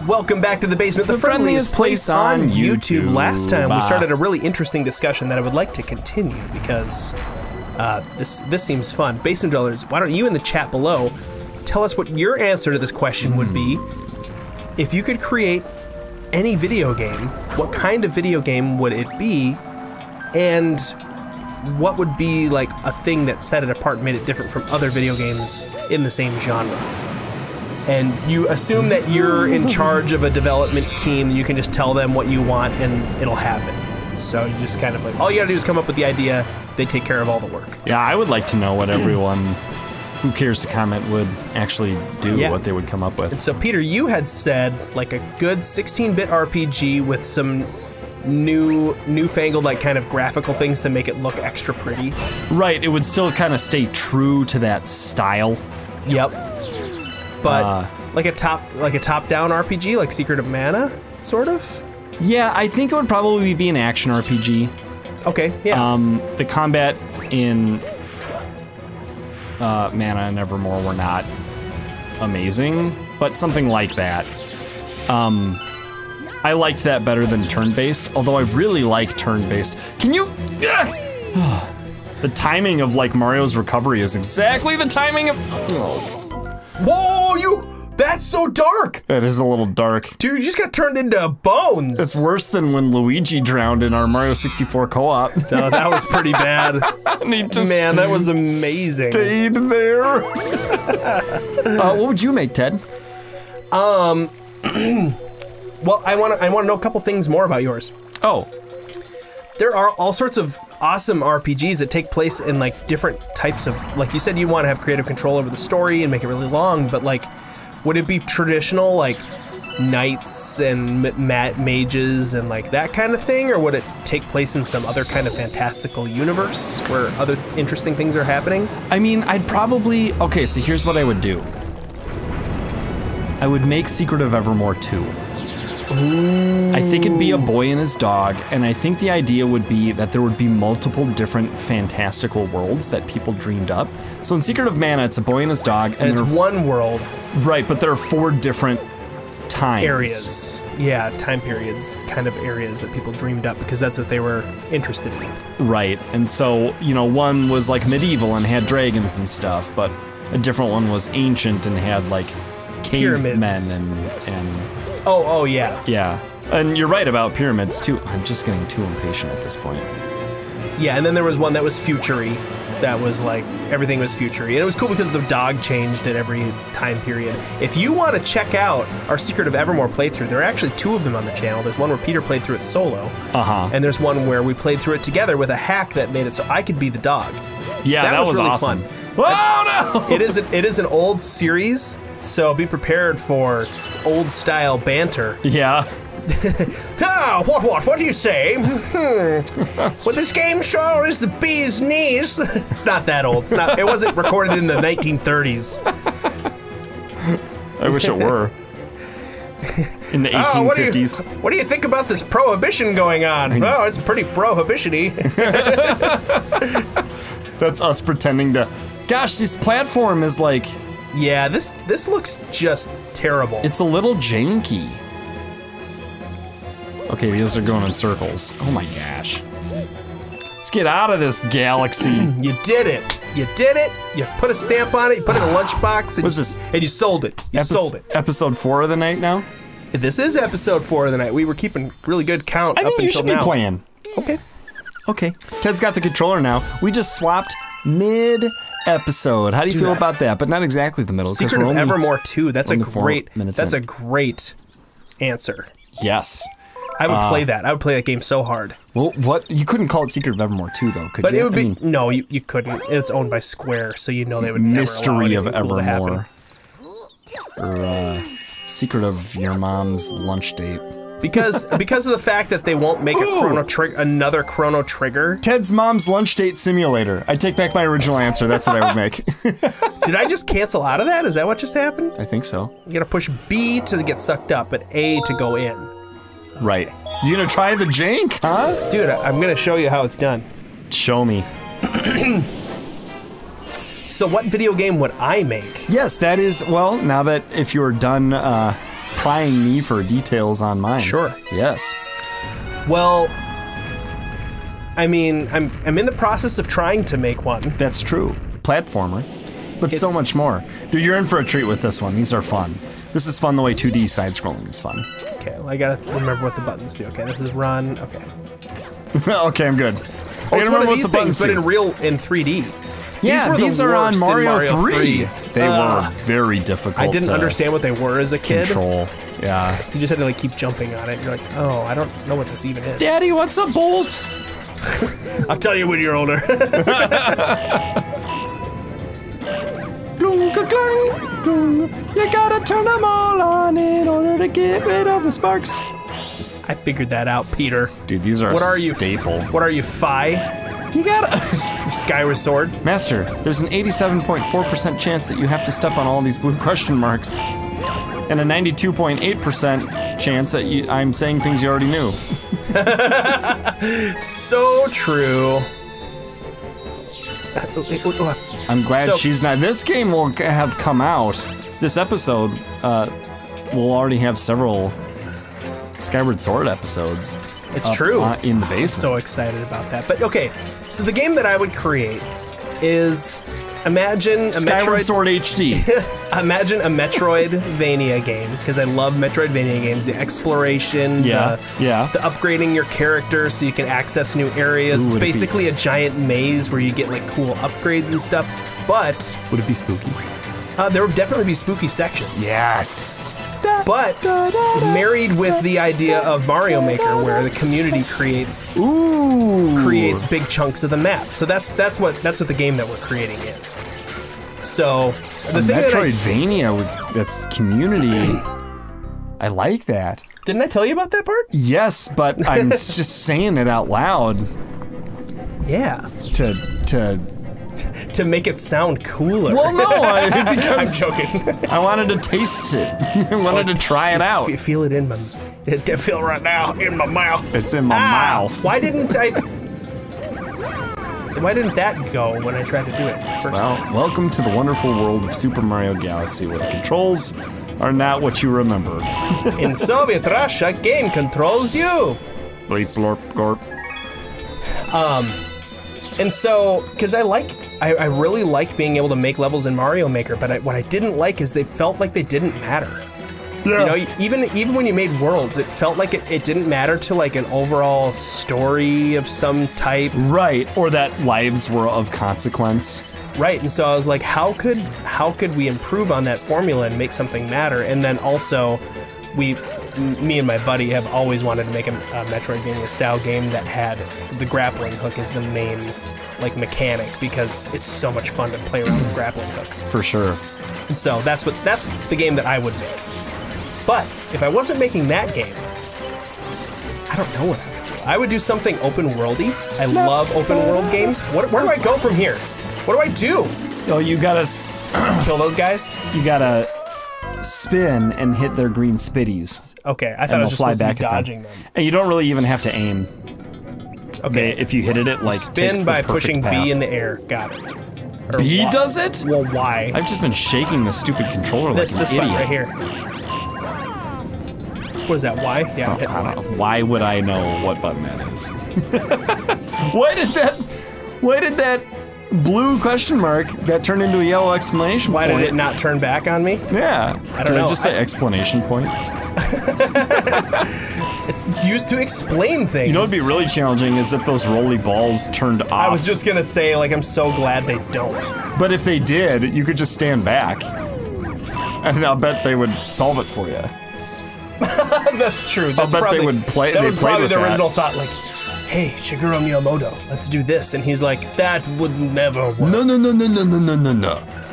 Welcome back to the basement, the friendliest place on YouTube. Last time we started a really interesting discussion that I would like to continue because this seems fun. Basement Dwellers, why don't you in the chat below tell us what your answer to this question would be? If you could create any video game, what kind of video game would it be? And what would be like a thing that set it apart and made it different from other video games in the same genre? And you assume that you're in charge of a development team, you can just tell them what you want and it'll happen. So you just kind of like, all you gotta do is come up with the idea, they take care of all the work. Yeah, I would like to know what everyone who cares to comment would actually do, what they would come up with. And so Peter, you had said like a good 16-bit RPG with some newfangled like kind of graphical things to make it look extra pretty. Right, it would still kind of stay true to that style. Yep. But like a top-down RPG, like Secret of Mana, sort of? Yeah, I think it would probably be an action RPG. Okay, yeah. The combat in Mana and Evermore were not amazing, but something like that. I liked that better than turn-based, although I really like turn-based. Can you... The timing of like Mario's recovery is exactly the timing of... Whoa, that's so dark! That is a little dark. Dude, you just got turned into bones! It's worse than when Luigi drowned in our Mario 64 co-op. No, that was pretty bad. And he just Man, that was amazing. Stayed there. What would you make, Ted? Well, I want to know a couple things more about yours. Oh. There are all sorts of awesome RPGs that take place in like different types of, like you said, you want to have creative control over the story and make it really long, but like, would it be traditional like knights and mages and like that kind of thing, or would it take place in some other kind of fantastical universe where other interesting things are happening? I mean, I'd probably, okay, so here's what I would do. I would make Secret of Evermore 2. Ooh. I think it'd be a boy and his dog, and I think the idea would be that there would be multiple different fantastical worlds that people dreamed up. So in Secret of Mana, it's a boy and his dog, and it's one world. Right, but there are 4 different times. Areas. Yeah, time periods, kind of areas that people dreamed up because that's what they were interested in. Right, and so, you know, one was like medieval and had dragons and stuff, but a different one was ancient and had like cavemen and Oh, yeah. Yeah, and you're right about pyramids too. I'm just getting too impatient at this point. Yeah, and then there was one that was future-y, that was like, everything was future-y. And it was cool because the dog changed at every time period. If you want to check out our Secret of Evermore playthrough, there are actually 2 of them on the channel. There's one where Peter played through it solo. And there's one where we played through it together with a hack that made it so I could be the dog. Yeah, that was really awesome. Fun. Oh no! It is an old series, so be prepared for old style banter. Yeah. What do you say? Well, this game sure is the bee's knees. It's not that old. It wasn't recorded in the 1930s. I wish it were. In the 1850s. What do you think about this prohibition going on? Oh, it's pretty prohibition-y. That's us pretending to... Gosh, this platform is like... Yeah, this looks just terrible. It's a little janky. Okay, these are going in circles. Oh my gosh. Let's get out of this galaxy. You did it. You did it. You put a stamp on it, you put it in a lunchbox, and you sold it. You sold it. Episode 4 of the night now? This is episode 4 of the night. We were keeping really good count up until now. I think you should be playing. Okay. Okay. Ted's got the controller now. We just swapped mid-episode. How do you feel about that? But not exactly the middle. Secret of Evermore 2. That's a great. That's a great answer. Yes. I would play that. I would play that game so hard. Well, what? You couldn't call it Secret of Evermore 2, though, could you? But it would be... No, you couldn't. It's owned by Square, so you know they would never allow anything cool to happen. Or, Secret of Your Mom's Lunch Date. Because of the fact that they won't make another Chrono Trigger. Ted's Mom's Lunch Date Simulator. I take back my original answer. That's what I would make. Did I just cancel out of that? Is that what just happened? I think so. You gotta push B to get sucked up, but A to go in. Right. You gonna try the jank, huh? Dude, I'm gonna show you how it's done. Show me. So what video game would I make? Yes, that is, well, now that if you were done prying me for details on mine. Sure. Yes. Well, I mean, I'm in the process of trying to make one. That's true. Platformer. But so much more. Dude, you're in for a treat with this one. These are fun. This is fun the way 2D side-scrolling is fun. Okay, well, I gotta remember what the buttons do. Okay, this is run. Okay. Okay, I'm good. Oh, it's one of these things, but in 3D. Yeah, these are on Mario 3. They were very difficult. I didn't understand what they were as a kid. Control. Yeah. You just had to like keep jumping on it. You're like, oh, I don't know what this even is. Daddy, what's a bolt? I'll tell you when you're older. You gotta turn them all on in order to get rid of the sparks. I figured that out, Peter. Dude, these are a staple. What are you, Phi? You gotta... Skyward Sword? Master, there's an 87.4% chance that you have to step on all these blue question marks. And a 92.8% chance that I'm saying things you already knew. So true. I'm glad she's not. This game will have come out. This episode will already have several Skyward Sword episodes. It's true. In the basement. I'm so excited about that. But okay, so the game that I would create is imagine a Skyward Sword HD. Imagine a Metroidvania game, because I love Metroidvania games. The exploration, the upgrading your character so you can access new areas. It's basically a giant maze where you get like cool upgrades and stuff. But would it be spooky? There would definitely be spooky sections. Yes. But married with the idea of Mario Maker, where the community creates big chunks of the map. So that's what the game that we're creating is. So the thing Metroidvania, that's community. I like that. Didn't I tell you about that part? Yes, but I'm just saying it out loud. Yeah. To make it sound cooler. Well, no, because I'm joking. I wanted to taste it. I wanted to try it out. Feel it in my. I feel it right now in my mouth. It's in my mouth. Why didn't that go when I tried to do it first? Well, welcome to the wonderful world of Super Mario Galaxy, where the controls are not what you remembered. In Soviet Russia, game controls you. Bleep blorp gorp. And so, because I really liked being able to make levels in Mario Maker, but what I didn't like is they felt like they didn't matter. Yeah. You know, even when you made worlds, it felt like it didn't matter to like an overall story of some type. Right, or that lives were of consequence. Right, and so I was like, how could we improve on that formula and make something matter? And then also, me and my buddy have always wanted to make a Metroidvania style game that had the grappling hook as the main like mechanic, because it's so much fun to play around with grappling hooks. For sure. And so that's the game that I would make. But if I wasn't making that game, I don't know what I would do. I would do something open worldy. I love open world games. Where do I go from here? What do I do? Oh, you gotta kill those guys? You gotta spin and hit their green spitties. Okay, I thought I was just supposed to be dodging them. And you don't really even have to aim. Okay, if you hit it like spin by pushing B in the air. Got it. Or B why? Does it? Well, why? I've just been shaking the stupid controller like an idiot. Button right here. What is that? Y? Yeah, hit I don't know. Why would I know what button that is? Why did that blue question mark that turned into a yellow exclamation point? Why did it not turn back on me? Yeah. I don't know. Did I just say exclamation point? It's used to explain things. You know what'd be really challenging is if those roly balls turned off. I was just gonna say, like, I'm so glad they don't. But if they did, you could just stand back. And I'll bet they would solve it for you. That's true. That's I'll bet probably, they would play. That was probably the original that. thought, like, hey, Shigeru Miyamoto, let's do this. And he's like, that would never work. No.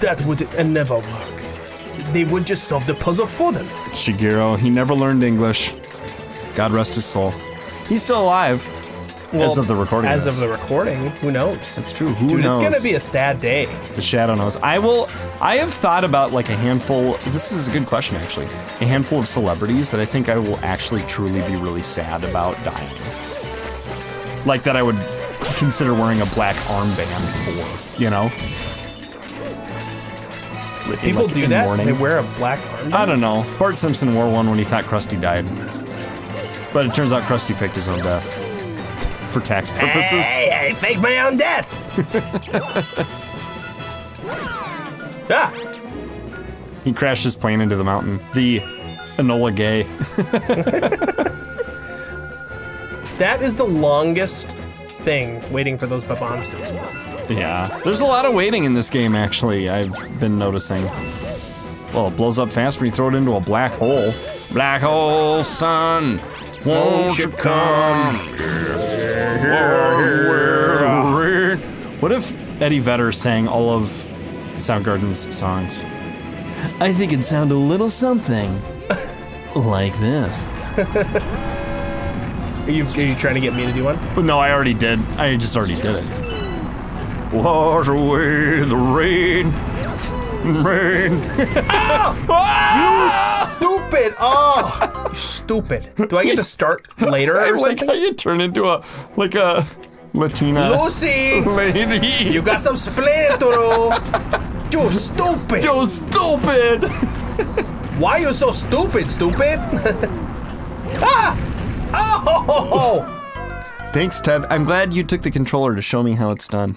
That would never work. They would just solve the puzzle for them. Shigeru, he never learned English. God rest his soul. He's still alive. Well, as of the recording. As of the recording, who knows? That's true. Who knows? Dude, it's gonna be a sad day. The shadow knows. I have thought about like a handful. This is a good question, actually. A handful of celebrities that I think I will actually truly be really sad about dying. Like that I would consider wearing a black armband for, you know? People do that? Mourning. They wear a black armband? I don't know. Bart Simpson wore one when he thought Krusty died. But it turns out Krusty faked his own death. For tax purposes. Hey, I faked my own death! Ah! He crashed his plane into the mountain. The Enola Gay. That is the longest thing, waiting for those bombs to explode. Yeah, there's a lot of waiting in this game, actually, I've been noticing. Well, it blows up fast when you throw it into a black hole. Black hole, sun, won't you come? What if Eddie Vedder sang all of Soundgarden's songs? I think it'd sound a little something like this. Are you trying to get me to do one? No, I already did. I just already did it. Wash away the rain. Rain. Oh! You stupid! Oh, you stupid. Do I get to start later or something? I like how you turn into a Latina Lucy! lady. You got some splaining to do. You stupid! You stupid! Why you so stupid, stupid? Ah! Oh! Thanks, Ted. I'm glad you took the controller to show me how it's done.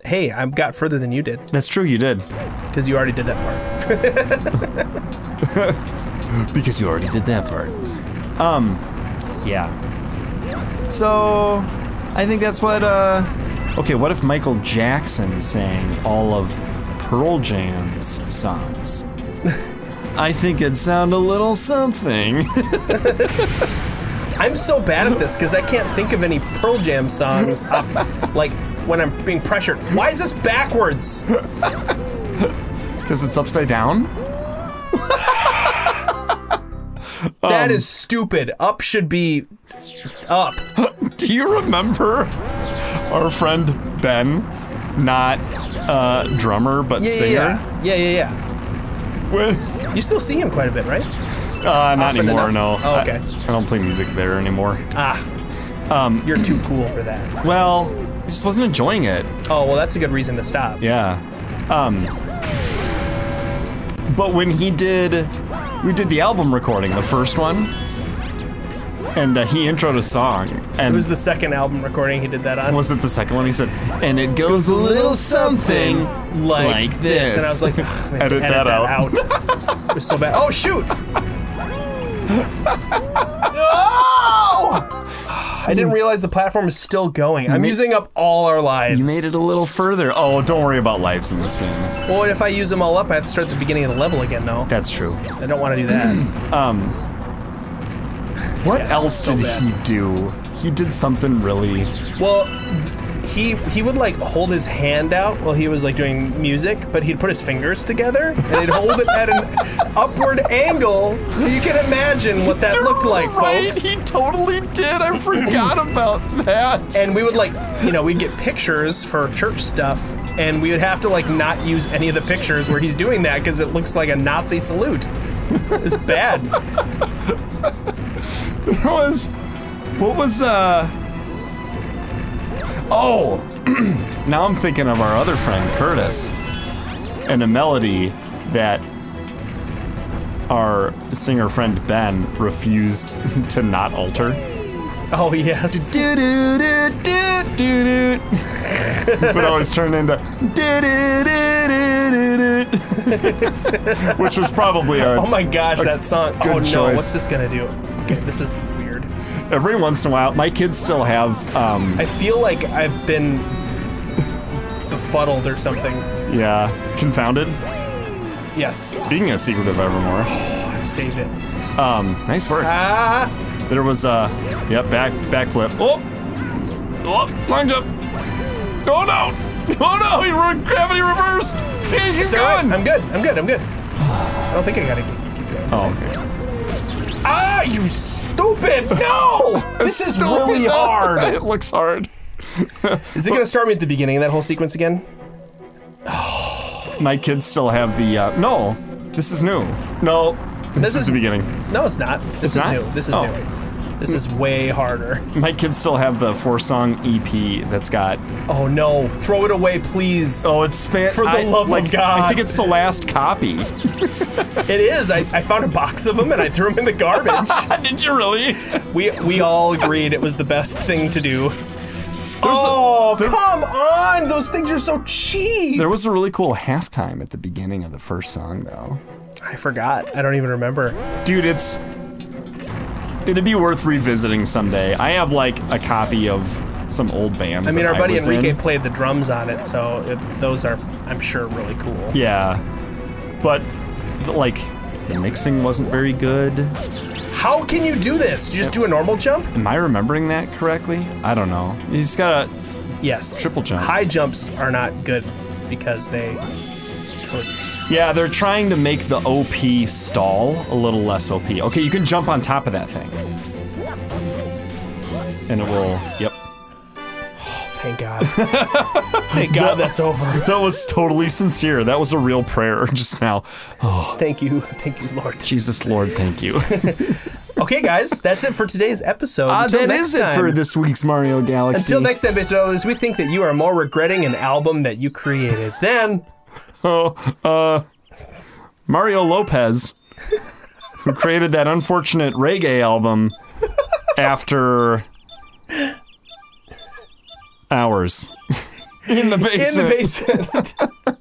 Hey, I got further than you did. That's true, you did. Because you already did that part. Because you already did that part. Yeah. So, I think that's what, okay, what if Michael Jackson sang all of Pearl Jam's songs? I think it'd sound a little something. I'm so bad at this because I can't think of any Pearl Jam songs like when I'm being pressured. Why is this backwards? Because it's upside down? That is stupid. Up should be up. Do you remember our friend Ben? Not drummer, but singer? Yeah. When? You still see him quite a bit, right? Not anymore, no. Oh, okay. I don't play music there anymore. You're too cool for that. Well, I just wasn't enjoying it. Oh, well, that's a good reason to stop. Yeah. But when we did the album recording, the first one, and he introed a song. And it was the second album recording he did that on. Was it the second one? He said, and it goes a little something like this. And I was like, edit that out. It was so bad. Oh, shoot! No! I didn't realize the platform is still going. I'm using up all our lives. You made it a little further. Oh, don't worry about lives in this game. Well, if I use them all up, I have to start at the beginning of the level again, though. That's true. I don't want to do that. What else did he do? He did something really... Well, he would like hold his hand out while he was like doing music, but he'd put his fingers together and he'd hold it at an upward angle so you can imagine what that looked like, folks. He totally did. I forgot about that. And we would like, you know, we'd get pictures for church stuff and we would have to like not use any of the pictures where he's doing that because it looks like a Nazi salute. It's bad. What was oh, now I'm thinking of our other friend, Curtis, and a melody that our singer friend Ben refused to not alter. Oh, yes. But always turned into which was probably a oh my gosh, that song. Oh no, choice. What's this gonna do? Okay, this is weird. Every once in a while, my kids still have I feel like I've been befuddled or something. Yeah, confounded. Yes. Speaking of Secret of Evermore. Oh, I saved it. Nice work. There was yep, backflip. Oh, line jump. Oh no! Oh no! He gravity reversed. Yeah, he's gone. Right. I'm good. I don't think I gotta keep going. Oh, okay. Ah, you stupid! No! This is really hard. It looks hard. Is it gonna start me at the beginning of that whole sequence again? My kids still have the no. This is new. No. This is the beginning. No, it's not. This is new. This is new. This is way harder. My kids still have the 4-song EP that's got... Oh no, throw it away, please. Oh, it's for the love of God. I think it's the last copy. It is. I found a box of them and I threw them in the garbage. Did you really? We all agreed it was the best thing to do. Oh, come on! Those things are so cheap! There was a really cool halftime at the beginning of the first song, though. I forgot. I don't even remember. Dude, it'd be worth revisiting someday. I have, like, a copy of some old bands. I mean, our buddy Enrique played the drums on it, so those are, I'm sure, really cool. Yeah. But, like, the mixing wasn't very good. How can you do this? Do you just do a normal jump? Am I remembering that correctly? I don't know. You just gotta... Yes. Triple jump. High jumps are not good because they... Yeah, they're trying to make the OP stall a little less OP. Okay, you can jump on top of that thing. And it will... Yep. Oh, thank God. Thank God that's over. That was totally sincere. That was a real prayer just now. Oh. Thank you, Lord. Jesus, Lord, thank you. Okay, guys, that's it for today's episode. That is it for this week's Mario Galaxy. Until next time, BasementLet'sPlay, we think that you are more regretting an album that you created than... Mario Lopez, who created that unfortunate reggae album after hours in the basement. In the basement.